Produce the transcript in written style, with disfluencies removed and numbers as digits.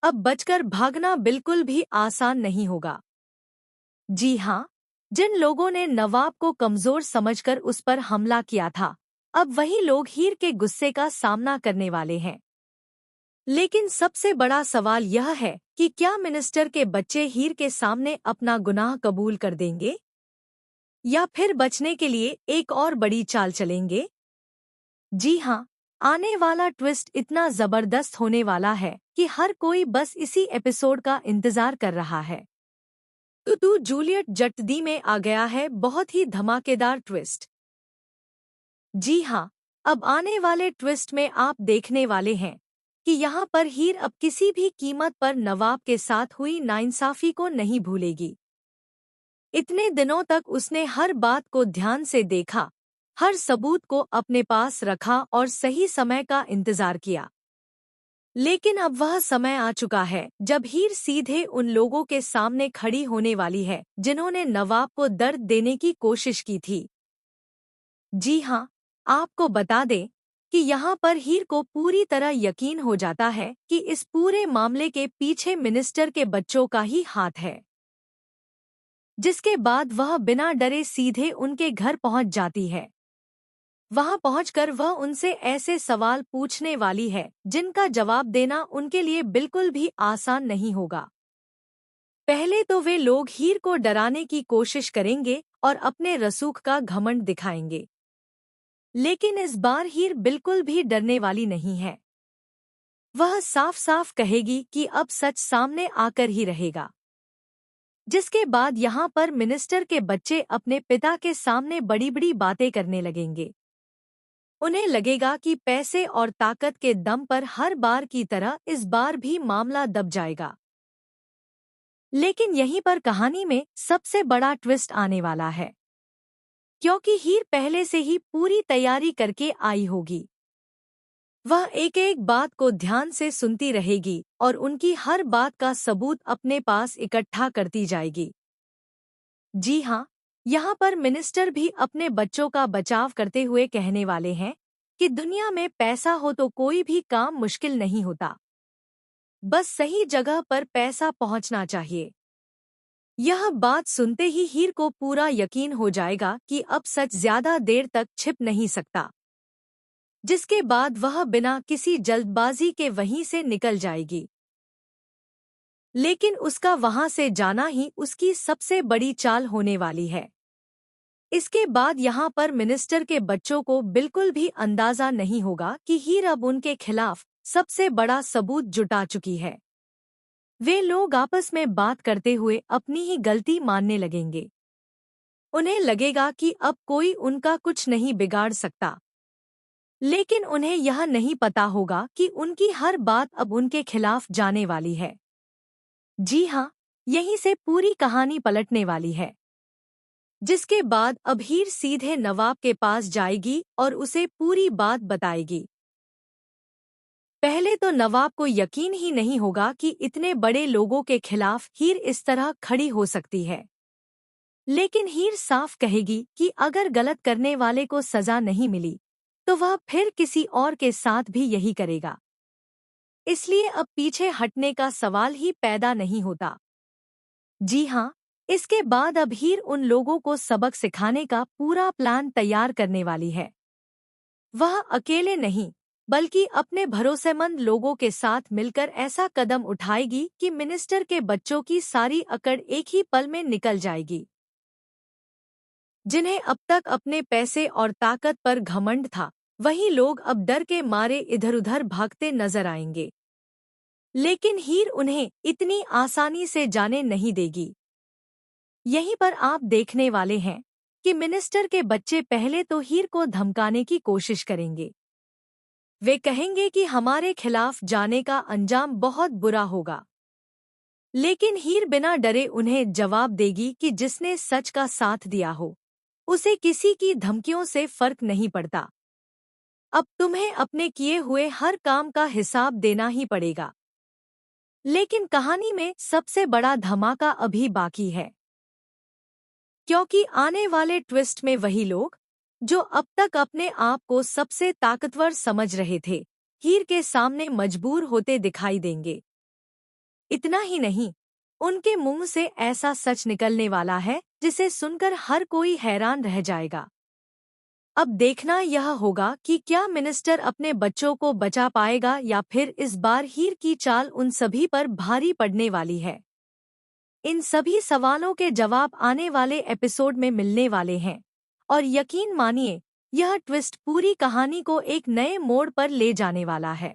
अब बचकर भागना बिल्कुल भी आसान नहीं होगा। जी हाँ, जिन लोगों ने नवाब को कमजोर समझकर उस पर हमला किया था, अब वही लोग हीर के गुस्से का सामना करने वाले हैं। लेकिन सबसे बड़ा सवाल यह है कि क्या मिनिस्टर के बच्चे हीर के सामने अपना गुनाह कबूल कर देंगे या फिर बचने के लिए एक और बड़ी चाल चलेंगे। जी हाँ, आने वाला ट्विस्ट इतना जबरदस्त होने वाला है कि हर कोई बस इसी एपिसोड का इंतजार कर रहा है। तू जूलियट जट्दी में आ गया है, बहुत ही धमाकेदार ट्विस्ट। जी हाँ, अब आने वाले ट्विस्ट में आप देखने वाले हैं कि यहाँ पर हीर अब किसी भी कीमत पर नवाब के साथ हुई नाइंसाफी को नहीं भूलेगी। इतने दिनों तक उसने हर बात को ध्यान से देखा, हर सबूत को अपने पास रखा और सही समय का इंतजार किया। लेकिन अब वह समय आ चुका है जब हीर सीधे उन लोगों के सामने खड़ी होने वाली है जिन्होंने नवाब को दर्द देने की कोशिश की थी। जी हाँ, आपको बता दें कि यहाँ पर हीर को पूरी तरह यकीन हो जाता है कि इस पूरे मामले के पीछे मिनिस्टर के बच्चों का ही हाथ है। जिसके बाद वह बिना डरे सीधे उनके घर पहुंच जाती है। वहां पहुंचकर वह उनसे ऐसे सवाल पूछने वाली है जिनका जवाब देना उनके लिए बिल्कुल भी आसान नहीं होगा। पहले तो वे लोग हीर को डराने की कोशिश करेंगे और अपने रसूख का घमंड दिखाएंगे। लेकिन इस बार हीर बिल्कुल भी डरने वाली नहीं है। वह साफ साफ कहेगी कि अब सच सामने आकर ही रहेगा। जिसके बाद यहाँ पर मिनिस्टर के बच्चे अपने पिता के सामने बड़ी बड़ी बातें करने लगेंगे। उन्हें लगेगा कि पैसे और ताकत के दम पर हर बार की तरह इस बार भी मामला दब जाएगा। लेकिन यहीं पर कहानी में सबसे बड़ा ट्विस्ट आने वाला है, क्योंकि हीर पहले से ही पूरी तैयारी करके आई होगी। वह एक एक बात को ध्यान से सुनती रहेगी और उनकी हर बात का सबूत अपने पास इकट्ठा करती जाएगी। जी हाँ, यहाँ पर मिनिस्टर भी अपने बच्चों का बचाव करते हुए कहने वाले हैं कि दुनिया में पैसा हो तो कोई भी काम मुश्किल नहीं होता, बस सही जगह पर पैसा पहुँचना चाहिए। यह बात सुनते ही हीर को पूरा यकीन हो जाएगा कि अब सच ज्यादा देर तक छिप नहीं सकता। जिसके बाद वह बिना किसी जल्दबाजी के वहीं से निकल जाएगी। लेकिन उसका वहां से जाना ही उसकी सबसे बड़ी चाल होने वाली है। इसके बाद यहाँ पर मिनिस्टर के बच्चों को बिल्कुल भी अंदाजा नहीं होगा कि हीर अब उनके खिलाफ सबसे बड़ा सबूत जुटा चुकी है। वे लोग आपस में बात करते हुए अपनी ही गलती मानने लगेंगे। उन्हें लगेगा कि अब कोई उनका कुछ नहीं बिगाड़ सकता। लेकिन उन्हें यह नहीं पता होगा कि उनकी हर बात अब उनके खिलाफ जाने वाली है। जी हाँ, यहीं से पूरी कहानी पलटने वाली है। जिसके बाद अब हीर सीधे नवाब के पास जाएगी और उसे पूरी बात बताएगी। पहले तो नवाब को यकीन ही नहीं होगा कि इतने बड़े लोगों के खिलाफ हीर इस तरह खड़ी हो सकती है। लेकिन हीर साफ कहेगी कि अगर गलत करने वाले को सजा नहीं मिली तो वह फिर किसी और के साथ भी यही करेगा। इसलिए अब पीछे हटने का सवाल ही पैदा नहीं होता। जी हाँ, इसके बाद अब हीर उन लोगों को सबक सिखाने का पूरा प्लान तैयार करने वाली है। वह अकेले नहीं बल्कि अपने भरोसेमंद लोगों के साथ मिलकर ऐसा कदम उठाएगी कि मिनिस्टर के बच्चों की सारी अकड़ एक ही पल में निकल जाएगी। जिन्हें अब तक अपने पैसे और ताकत पर घमंड था, वही लोग अब डर के मारे इधर-उधर भागते नजर आएंगे। लेकिन हीर उन्हें इतनी आसानी से जाने नहीं देगी। यहीं पर आप देखने वाले हैं कि मिनिस्टर के बच्चे पहले तो हीर को धमकाने की कोशिश करेंगे। वे कहेंगे कि हमारे खिलाफ जाने का अंजाम बहुत बुरा होगा। लेकिन हीर बिना डरे उन्हें जवाब देगी कि जिसने सच का साथ दिया हो, उसे किसी की धमकियों से फर्क नहीं पड़ता। अब तुम्हें अपने किए हुए हर काम का हिसाब देना ही पड़ेगा। लेकिन कहानी में सबसे बड़ा धमाका अभी बाकी है, क्योंकि आने वाले ट्विस्ट में वही लोग जो अब तक अपने आप को सबसे ताकतवर समझ रहे थे, हीर के सामने मजबूर होते दिखाई देंगे। इतना ही नहीं, उनके मुंह से ऐसा सच निकलने वाला है जिसे सुनकर हर कोई हैरान रह जाएगा। अब देखना यह होगा कि क्या मिनिस्टर अपने बच्चों को बचा पाएगा या फिर इस बार हीर की चाल उन सभी पर भारी पड़ने वाली है। इन सभी सवालों के जवाब आने वाले एपिसोड में मिलने वाले हैं और यकीन मानिए, यह ट्विस्ट पूरी कहानी को एक नए मोड़ पर ले जाने वाला है।